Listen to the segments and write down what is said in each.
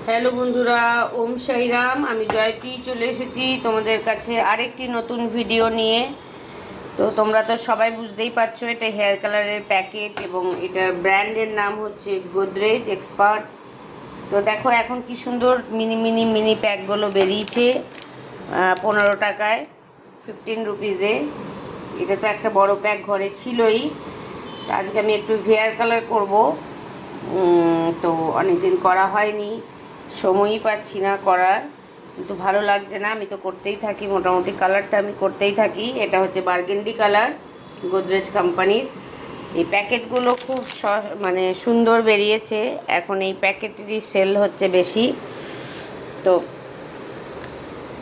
Hello বন্ধুরা, ওম সাইরাম। আমি জয়তি চলে এসেছি তোমাদের কাছে আরেকটি নতুন ভিডিও নিয়ে। তো তোমরা তো সবাই বুঝতেই পারছো এটা হেয়ার কালারের প্যাকেট এবং এটার ব্র্যান্ডের নাম হচ্ছে গোদরেজ এক্সপার্ট। তো দেখো এখন কি সুন্দর মিনি মিনি মিনি প্যাকগুলো বেরিয়েছে 15 টাকায়, 15 রুপিজে। এটা তো একটা বড় প্যাক ঘরে ছিলই। তো আজকে আমি একটু হেয়ার কালার করব। তো অনেকদিন করা হয়নি, সময়ই পাচ্ছি না করার, কিন্তু ভালো লাগছে না। আমি তো করতেই থাকি, মোটামুটি কালারটা আমি করতেই থাকি। এটা হচ্ছে বার্গেন্ডি কালার, গোদরেজ কোম্পানির। এই প্যাকেটগুলো খুব মানে সুন্দর বেরিয়েছে। এখন এই প্যাকেটেরই সেল হচ্ছে বেশি। তো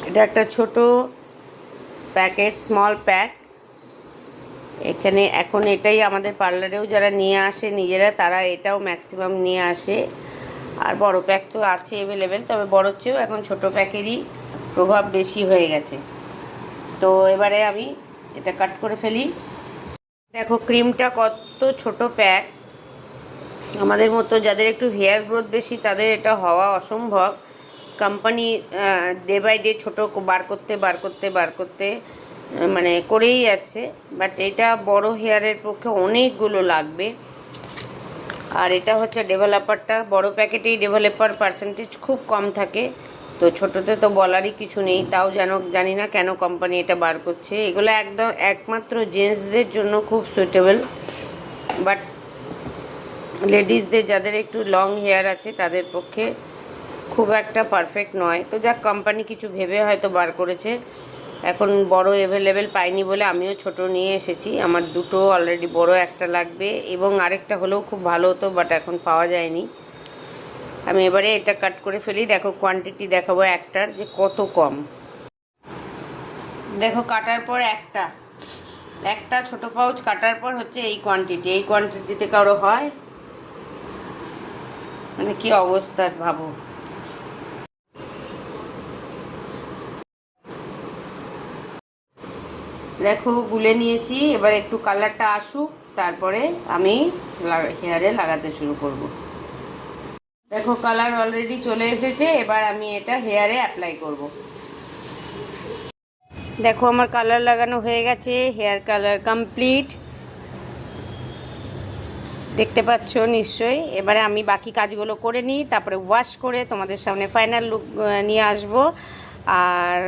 এটা একটা ছোট প্যাকেট, স্মল প্যাক। এখানে এখন এটাই আমাদের পার্লারেও যারা নিয়ে আসে নিজেরা, তারা এটাও ম্যাক্সিমাম নিয়ে আসে। আর বড় প্যাক তো আছে অ্যাভেলেবেল, তবে বড়োর চেয়েও এখন ছোট প্যাকেরই প্রভাব বেশি হয়ে গেছে। তো এবারে আমি এটা কাট করে ফেলি। দেখো ক্রিমটা কত ছোট প্যাক। আমাদের মতো যাদের একটু হেয়ার গ্রোথ বেশি তাদের এটা হওয়া অসম্ভব। কোম্পানি ডে বাই ডে ছোটো বার করতে মানে করেই যাচ্ছে। বাট এটা বড় হেয়ারের পক্ষে অনেকগুলো লাগবে। আর এটা হচ্ছে ডেভেলপারটা, বড় প্যাকেটেই ডেভেলপার পার্সেন্টেজ খুব কম থাকে। তো ছোটোতে তো বলারই কিছু নেই। তাও জানি না কেন কোম্পানি এটা বার করছে। এগুলো একদম একমাত্র জেন্টসদের জন্য খুব সুইটেবল, বাট লেডিসদের যাদের একটু লং হেয়ার আছে তাদের পক্ষে খুব একটা পারফেক্ট নয়। তো যাক, কোম্পানি কিছু ভেবে হয়তো বার করেছে। এখন বড় অ্যাভেলেবেল পাইনি বলে আমিও ছোট নিয়ে এসেছি। আমার দুটো অলরেডি, বড় একটা লাগবে এবং আরেকটা হলেও খুব ভালো হতো, বাট এখন পাওয়া যায়নি। আমি এবারে এটা কাট করে ফেলি। দেখো কোয়ান্টিটি দেখাবো একটার যে কত কম। দেখো কাটার পর একটা ছোট পাউচ কাটার পর হচ্ছে এই কোয়ান্টিটি। এই কোয়ান্টিটিতে কারো হয় মানে কি অবস্থা ভাবো। দেখো গুলে নিয়েছি। এবার একটু কালারটা আসুক, তারপরে আমি হেয়ারে লাগাতে শুরু করব। দেখো কালার অলরেডি চলে এসেছে। এবার আমি এটা হেয়ারে অ্যাপ্লাই করব। দেখো আমার কালার লাগানো হয়ে গেছে, হেয়ার কালার কমপ্লিট, দেখতে পাচ্ছ নিশ্চয়ই। এবারে আমি বাকি কাজগুলো করে নিই, তারপরে ওয়াশ করে তোমাদের সামনে ফাইনাল লুক নিয়ে আসব। আর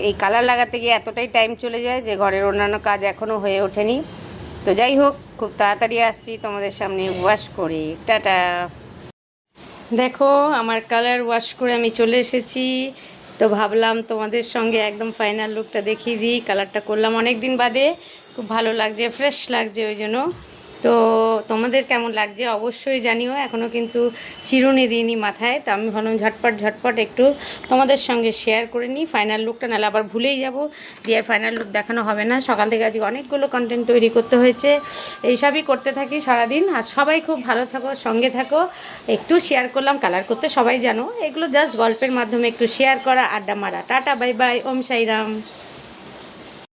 এই কালার লাগাতে গিয়ে এতটাই টাইম চলে যায় যে ঘরের অন্যান্য কাজ এখনও হয়ে ওঠেনি। তো যাই হোক, খুব তাড়াতাড়ি আসছি তোমাদের সামনে ওয়াশ করে। টাটা। দেখো আমার কালার ওয়াশ করে আমি চলে এসেছি। তো ভাবলাম তোমাদের সঙ্গে একদম ফাইনাল লুকটা দেখিয়ে দিই। কালারটা করলাম অনেক দিন বাদে, খুব ভালো লাগছে, ফ্রেশ লাগছে ওই জন্য। তো তোমাদের কেমন লাগছে অবশ্যই জানিও। এখনও কিন্তু চিরুনি দিইনি মাথায়। তো আমি ভাবলাম ঝটপট একটু তোমাদের সঙ্গে শেয়ার করে নিই ফাইনাল লুকটা, নাহলে আবার ভুলেই যাব, দিয়ে আর ফাইনাল লুক দেখানো হবে না। সকাল থেকে আজকে অনেকগুলো কন্টেন্ট তৈরি করতে হয়েছে। এইসবই করতে থাকি সারাদিন। আর সবাই খুব ভালো থাকো, সঙ্গে থাকো। একটু শেয়ার করলাম, কালার করতে সবাই জানো, এগুলো জাস্ট গল্পের মাধ্যমে একটু শেয়ার করা, আড্ডা মারা। টাটা, বাই বাই, ওম সাইরাম।